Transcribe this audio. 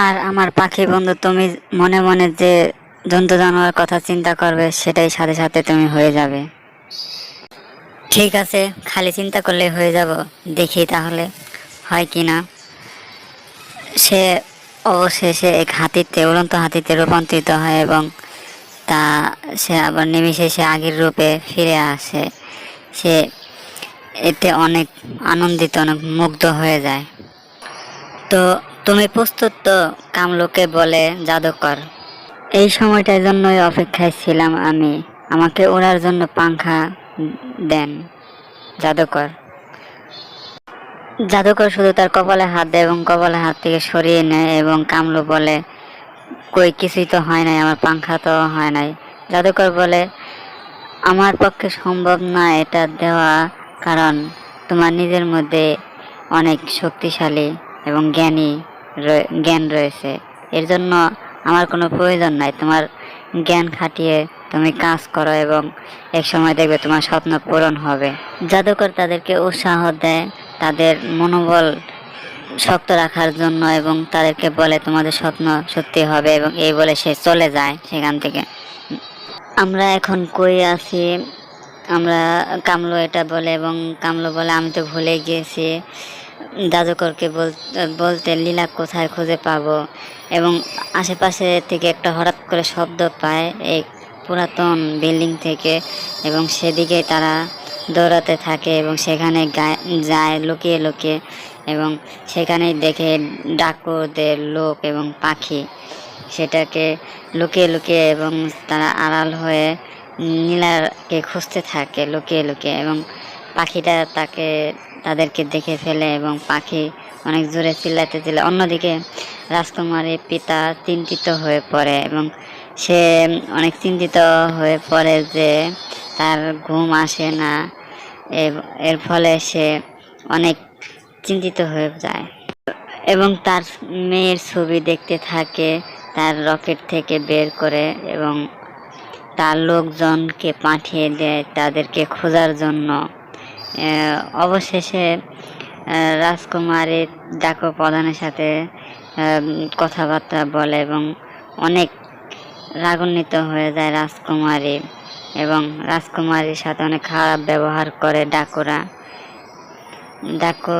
আর আমার পাখি বন্ধু, তুমি মনে মনে যে জন্তু জানোয়ার কথা চিন্তা করবে সেটাই সাথে সাথে তুমি হয়ে যাবে। ঠিক আছে, খালি চিন্তা করলে হয়ে যাব। দেখি তাহলে হয় কি না। সে অবশেষে এক হাতিতে, উড়ন্ত হাতিতে রূপান্তরিত হয় এবং তা সে আবার নিমিষে সে আগের রূপে ফিরে আসে। সে এতে অনেক আনন্দিত, অনেক মুগ্ধ হয়ে যায়। তো তুমি প্রস্তুত তো? কামলুকে বলে জাদুকর। এই সময়টার জন্যই অপেক্ষায় ছিলাম আমি। আমাকে ওড়ার জন্য পাংখা দেন জাদুকর। জাদুকর শুধু তার কপালে হাত দেয় এবং কপালে হাত থেকে সরিয়ে নেয় এবং কামলু বলে, কই কিছুই তো হয় নাই, আমার পাংখা তো হয় নাই। জাদুকর বলে, আমার পক্ষে সম্ভব না এটা দেওয়া, কারণ তোমার নিজের মধ্যে অনেক শক্তিশালী এবং জ্ঞান রয়েছে। এর জন্য আমার কোনো প্রয়োজন নাই। তোমার জ্ঞান খাটিয়ে তুমি কাজ করো এবং এক সময় দেখবে তোমার স্বপ্ন পূরণ হবে। জাদুকর তাদেরকে উৎসাহ দেয় তাদের মনোবল শক্ত রাখার জন্য এবং তাদেরকে বলে তোমাদের স্বপ্ন সত্যি হবে, এবং এই বলে সে চলে যায় সেখান থেকে। আমরা এখন কই আছি? আমরা কামলু এটা বলে এবং কামলু বলে, আমি তো ভুলে গিয়েছি জাদুকরকে বলতে লীলা কোথায় খুঁজে পাবো। এবং আশেপাশে থেকে একটা হঠাৎ করে শব্দ পায় এই পুরাতন বিল্ডিং থেকে, এবং সেদিকে তারা দৌড়াতে থাকে এবং সেখানে যায় লুকিয়ে লুকিয়ে, এবং সেখানেই দেখে ডাকুদের লোক এবং পাখি সেটাকে লুকিয়ে লুকিয়ে, এবং তারা আড়াল হয়ে নীলাকে খুঁজতে থাকে লুকিয়ে লুকিয়ে, এবং পাখিটা তাদেরকে দেখে ফেলে এবং পাখি অনেক জোরে চিল্লাতে চিল্লা। অন্যদিকে রাজকুমারীর পিতা চিন্তিত হয়ে পড়ে এবং সে অনেক চিন্তিত হয়ে পড়ে যে তার ঘুম আসে না। এর ফলে সে অনেক চিন্তিত হয়ে যায় এবং তার মেয়ের ছবি দেখতে থাকে তার রকেট থেকে বের করে, এবং তার লোকজনকে পাঠিয়ে দেয় তাদেরকে খোঁজার জন্য। অবশেষে রাজকুমারী ডাকো প্রধানের সাথে কথাবার্তা বলে এবং অনেক রাগান্বিত হয়ে যায় রাজকুমারী, এবং রাজকুমারীর সাথে অনেক খারাপ ব্যবহার করে ডাকোরা। ডাকো